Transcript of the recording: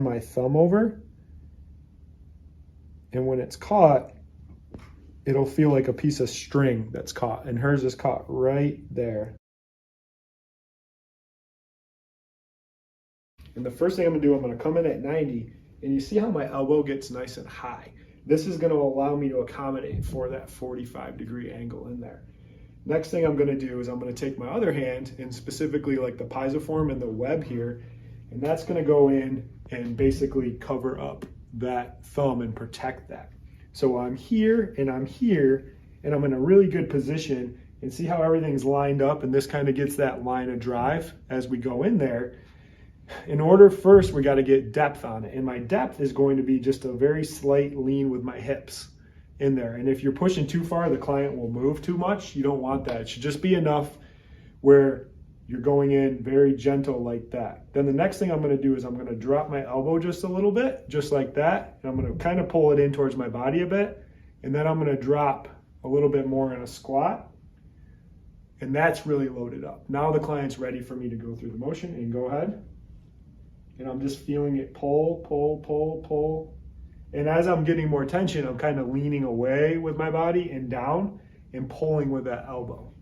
my thumb over, and when it's caught, it'll feel like a piece of string that's caught, and hers is caught right there. And the first thing I'm gonna do, I'm gonna come in at 90, and you see how my elbow gets nice and high. This is gonna allow me to accommodate for that 45-degree angle in there. Next thing I'm gonna do is I'm gonna take my other hand, and specifically like the piezoform and the web here, and that's gonna go in and basically cover up that thumb and protect that. So I'm here, and I'm in a really good position, and see how everything's lined up, and this kind of gets that line of drive as we go in there. In order, first we got to get depth on it, and my depth is going to be just a very slight lean with my hips in there. And if you're pushing too far, the client will move too much. You don't want that. It should just be enough where you're going in very gentle like that. Then the next thing I'm going to do is I'm going to drop my elbow just a little bit, just like that. And I'm going to kind of pull it in towards my body a bit. And then I'm going to drop a little bit more in a squat. And that's really loaded up. Now the client's ready for me to go through the motion, and go ahead. And I'm just feeling it pull, pull, pull, pull. And as I'm getting more tension, I'm kind of leaning away with my body and down and pulling with that elbow.